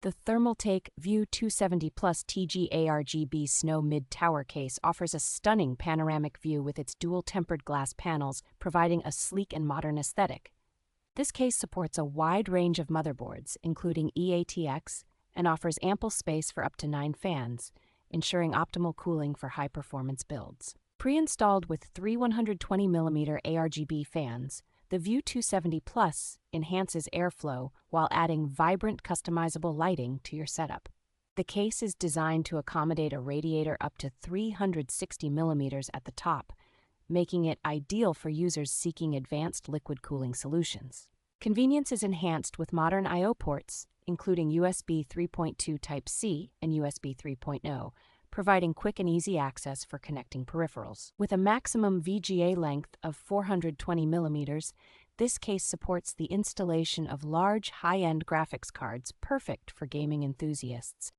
The Thermaltake View 270 Plus TG ARGB Snow Mid-Tower case offers a stunning panoramic view with its dual-tempered glass panels, providing a sleek and modern aesthetic. This case supports a wide range of motherboards, including E-ATX, and offers ample space for up to 9 fans, ensuring optimal cooling for high-performance builds. Pre-installed with three 120mm ARGB fans, the View 270 Plus enhances airflow while adding vibrant customizable lighting to your setup. The case is designed to accommodate a radiator up to 360mm at the top, making it ideal for users seeking advanced liquid cooling solutions. Convenience is enhanced with modern I/O ports, including USB 3.2 Type-C and USB 3.0, providing quick and easy access for connecting peripherals. With a maximum VGA length of 420mm, this case supports the installation of large, high-end graphics cards perfect for gaming enthusiasts.